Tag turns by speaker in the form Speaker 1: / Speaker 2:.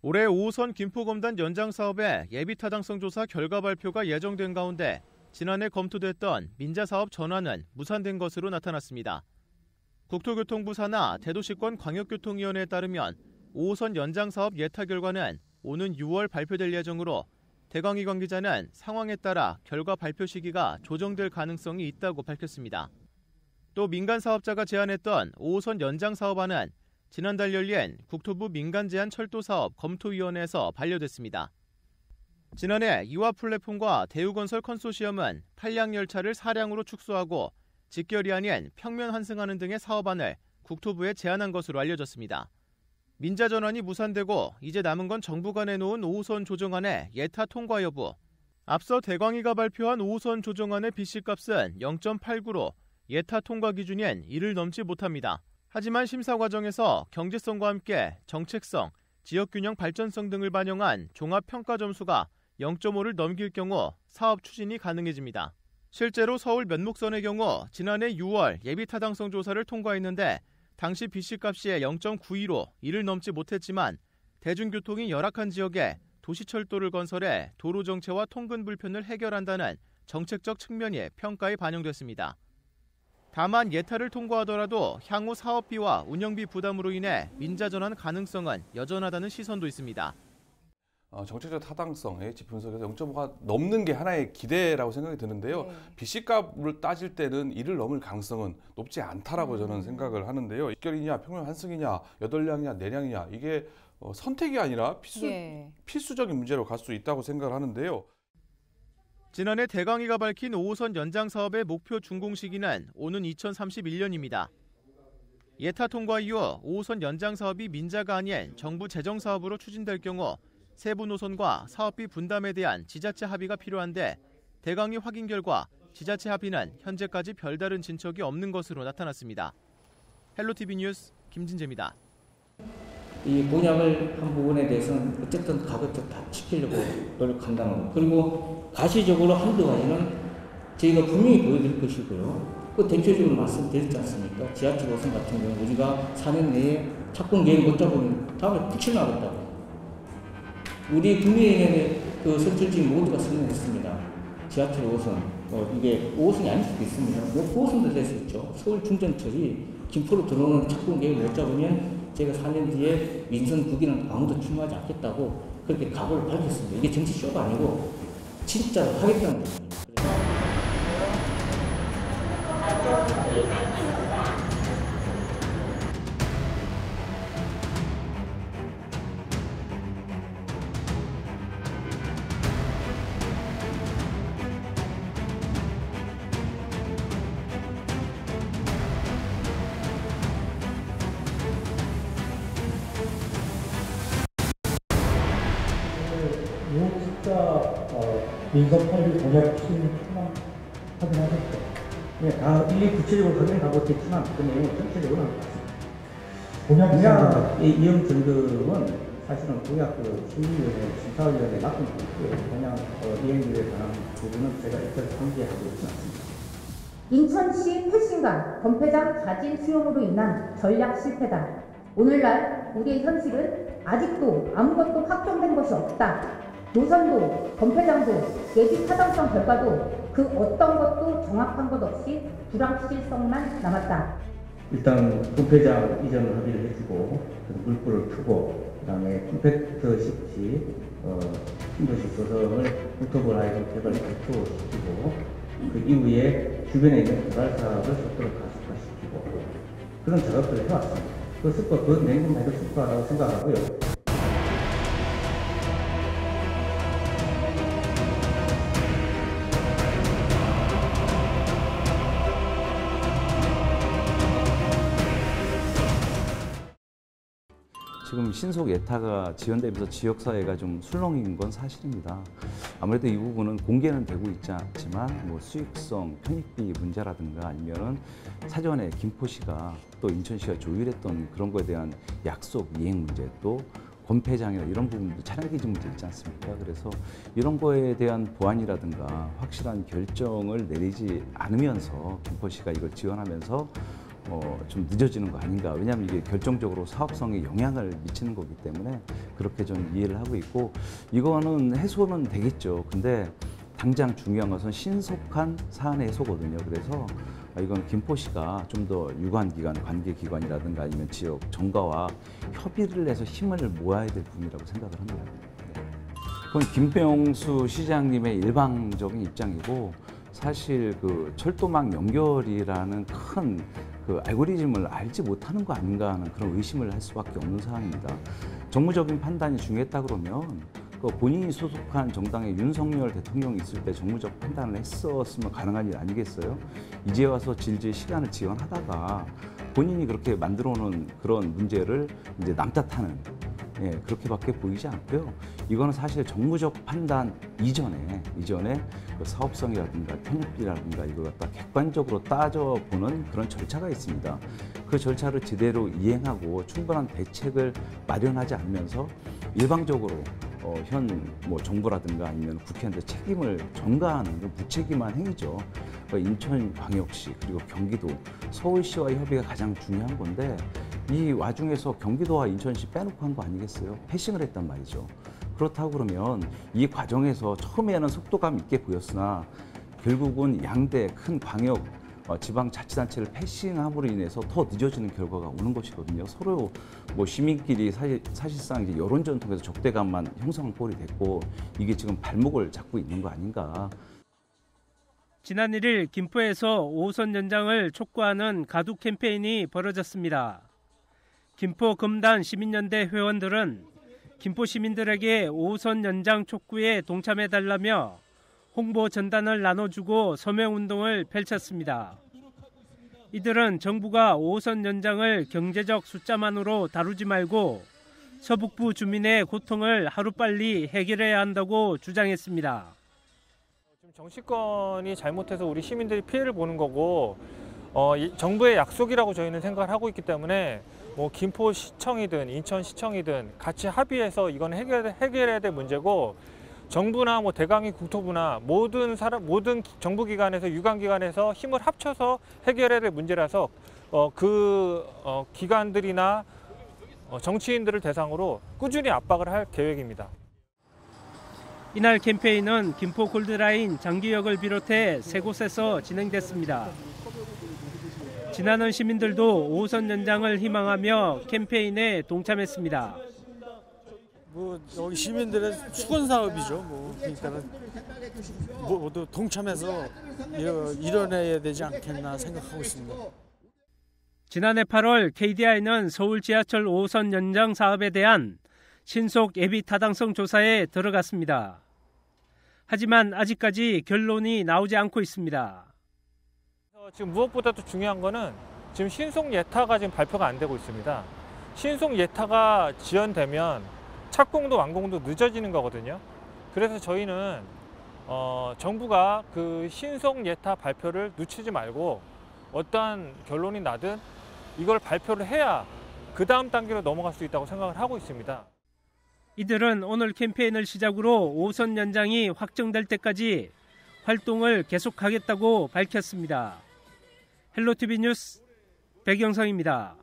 Speaker 1: 올해 5호선 김포검단 연장 사업의 예비 타당성 조사 결과 발표가 예정된 가운데 지난해 검토됐던 민자 사업 전환은 무산된 것으로 나타났습니다. 국토교통부 산하 대도시권 광역교통위원회에 따르면 5호선 연장 사업 예타 결과는 오는 6월 발표될 예정으로 대광희 관계자는 상황에 따라 결과 발표 시기가 조정될 가능성이 있다고 밝혔습니다. 또 민간 사업자가 제안했던 5호선 연장 사업안은 지난달 열린 국토부 민간제한철도사업 검토위원회에서 반려됐습니다. 지난해 이화 플랫폼과 대우건설 컨소시엄은 8량 열차를 4량으로 축소하고 직결이 아닌 평면 환승하는 등의 사업안을 국토부에 제안한 것으로 알려졌습니다. 민자 전환이 무산되고 이제 남은 건 정부가 내놓은 5호선 조정안의 예타 통과 여부. 앞서 대광희가 발표한 5호선 조정안의 BC값은 0.89로 예타 통과 기준인 1을 넘지 못합니다. 하지만 심사 과정에서 경제성과 함께 정책성, 지역균형 발전성 등을 반영한 종합평가 점수가 0.5를 넘길 경우 사업 추진이 가능해집니다. 실제로 서울 면목선의 경우 지난해 6월 예비타당성 조사를 통과했는데 당시 BC값이 0.92로 1을 넘지 못했지만 대중교통이 열악한 지역에 도시철도를 건설해 도로 정체와 통근 불편을 해결한다는 정책적 측면이 평가에 반영됐습니다. 다만 예타를 통과하더라도 향후 사업비와 운영비 부담으로 인해 민자 전환 가능성은 여전하다는 시선도 있습니다.
Speaker 2: 정책적 타당성의 지분석에서 0.5가 넘는 게 하나의 기대라고 생각이 드는데요.
Speaker 3: 네.
Speaker 2: BC값을 따질 때는 1을 넘을 가능성은 높지 않다라고 저는 생각을 하는데요. 직결이냐 평면 환승이냐 8량이냐 4량이냐 이게 선택이 아니라 필수적인 문제로 갈 수 있다고 생각을 하는데요.
Speaker 1: 지난해 대광희가 밝힌 5호선 연장 사업의 목표 준공 시기는 오는 2031년입니다. 예타 통과 이후 5호선 연장 사업이 민자가 아닌 정부 재정 사업으로 추진될 경우 세부 노선과 사업비 분담에 대한 지자체 합의가 필요한데 대광희 확인 결과 지자체 합의는 현재까지 별다른 진척이 없는 것으로 나타났습니다. 헬로티비 뉴스 김진재입니다.
Speaker 4: 이 공약을 한 부분에 대해서는 어쨌든 가급적 다 지키려고 노력한다는 거. 그리고 가시적으로 한두 가지는 저희가 분명히 보여드릴 것이고요. 그 대표적으로 말씀드렸지 않습니까? 지하철 노선 같은 경우 우리가 4년 내에 착공 계획 못 잡으면 다음에 붙여나갔다고. 우리 국민의힘의 그 선출직 모두가 선언했습니다. 지하철 5호선, 이게 5호선이 아닐 수도 있습니다. 9호선도 될 수 있죠. 서울 중전철이 김포로 들어오는 착공 계획 못 잡으면 제가 4년 뒤에 민선 9기는 아무도 출마하지 않겠다고 그렇게 각오를 밝혔습니다. 이게 정치쇼가 아니고 진짜로 하겠다는 겁니다.
Speaker 5: 민선 8일 공약 추진 확인하셨죠? 네, 다 일일이 구체적으로 확인은 다 못했지만 그 내용은 전체적으로 한 것 같습니다. 공약 이용 점검은 사실은 공약 심의위원회, 심사위원회 맡은 거고요. 그냥 이행률에 관한 부분은 제가 일단 상기하고 있지 않습니다.
Speaker 6: 인천시 패신감, 건폐장 자진 수용으로 인한 전략 실패다. 오늘날 우리의 현실은 아직도 아무것도 확정된 것이 없다. 노선도, 건폐장도, 예비 타당성 결과도 그 어떤 것도 정확한 것 없이 불확실성만 남았다.
Speaker 5: 일단 건폐장 이전 합의를 해주고 물불을 켜고 그다음에 컴팩트 식지 신도시 조성을 국토부 하에서 개발을 발표시키고 그 이후에 주변에 있는 개발 사업을 속도를 가속화시키고 그런 작업들을 해왔습니다. 그 숙과 그 냉동해도 숙과라고 생각하고요.
Speaker 7: 지금 신속 예타가 지연되면서 지역사회가 좀 술렁인 건 사실입니다. 아무래도 이 부분은 공개는 되고 있지 않지만 뭐 수익성, 편익비 문제라든가 아니면은 사전에 김포시가 또 인천시가 조율했던 그런 거에 대한 약속 이행 문제 또 건폐장이나 이런 부분도 차량 기준 문제 있지 않습니까? 그래서 이런 거에 대한 보완이라든가 확실한 결정을 내리지 않으면서 김포시가 이걸 지원하면서 좀 늦어지는 거 아닌가. 왜냐하면 이게 결정적으로 사업성에 영향을 미치는 거기 때문에 그렇게 좀 이해를 하고 있고, 이거는 해소는 되겠죠. 근데 당장 중요한 것은 신속한 사안 해소거든요. 그래서 이건 김포시가 좀 더 유관기관, 관계기관이라든가 아니면 지역 정가와 협의를 해서 힘을 모아야 될 부분이라고 생각을 합니다. 그건 김병수 시장님의 일방적인 입장이고, 사실 그 철도망 연결이라는 큰 그 알고리즘을 알지 못하는 거 아닌가 하는 그런 의심을 할 수밖에 없는 상황입니다. 정무적인 판단이 중요했다 그러면 그 본인이 소속한 정당의 윤석열 대통령이 있을 때 정무적 판단을 했었으면 가능한 일 아니겠어요? 이제 와서 질질 시간을 지연하다가 본인이 그렇게 만들어 놓은 그런 문제를 이제 남탓하는, 그렇게밖에 보이지 않고요. 이거는 사실 정무적 판단 이전에 그 사업성이라든가 편입비라든가 이걸 갖다 객관적으로 따져보는 그런 절차가 있습니다. 그 절차를 제대로 이행하고 충분한 대책을 마련하지 않으면서 일방적으로 현 정부라든가 아니면 국회의원들 책임을 전가하는 무책임한 행위죠. 인천광역시 그리고 경기도, 서울시와의 협의가 가장 중요한 건데, 이 와중에서 경기도와 인천시 빼놓고 한 거 아니겠어요? 패싱을 했단 말이죠. 그렇다고 그러면 이 과정에서 처음에는 속도감 있게 보였으나 결국은 양대 큰 광역 지방자치단체를 패싱함으로 인해서 더 늦어지는 결과가 오는 것이거든요. 서로 시민끼리 사실상 이제 여론 전통에서 적대감만 형성한 꼴이 됐고, 이게 지금 발목을 잡고 있는 거 아닌가.
Speaker 3: 지난 1일 김포에서 5호선 연장을 촉구하는 가두 캠페인이 벌어졌습니다. 김포 금단 시민연대 회원들은 김포 시민들에게 5호선 연장 촉구에 동참해달라며 홍보 전단을 나눠주고 서명운동을 펼쳤습니다. 이들은 정부가 5호선 연장을 경제적 숫자만으로 다루지 말고 서북부 주민의 고통을 하루빨리 해결해야 한다고 주장했습니다.
Speaker 8: 지금 정치권이 잘못해서 우리 시민들이 피해를 보는 거고, 정부의 약속이라고 저희는 생각을 하고 있기 때문에 김포시청이든 인천시청이든 같이 합의해서 이건 해결해야 될 문제고, 정부나 대강의 국토부나 모든 정부기관에서 유관기관에서 힘을 합쳐서 해결해야 될 문제라서 기관들이나 정치인들을 대상으로 꾸준히 압박을 할 계획입니다.
Speaker 3: 이날 캠페인은 김포 골드라인 장기역을 비롯해 세 곳에서 진행됐습니다. 지나는 시민들도 5호선 연장을 희망하며 캠페인에 동참했습니다.
Speaker 9: 여기 시민들의 수건 사업이죠. 그러니까 모두 동참해서 이뤄내야 되지 않겠나 생각하고 있습니다.
Speaker 3: 지난해 8월 KDI는 서울 지하철 5호선 연장 사업에 대한 신속 예비 타당성 조사에 들어갔습니다. 하지만 아직까지 결론이 나오지 않고 있습니다.
Speaker 8: 지금 무엇보다도 중요한 거는 지금 신속 예타가 지금 발표가 안 되고 있습니다. 신속 예타가 지연되면 착공도 완공도 늦어지는 거거든요. 그래서 저희는 정부가 그 신속 예타 발표를 늦추지 말고 어떠한 결론이 나든 이걸 발표를 해야 그 다음 단계로 넘어갈 수 있다고 생각을 하고 있습니다.
Speaker 3: 이들은 오늘 캠페인을 시작으로 5호선 연장이 확정될 때까지 활동을 계속하겠다고 밝혔습니다. 헬로티비 뉴스 백영성입니다.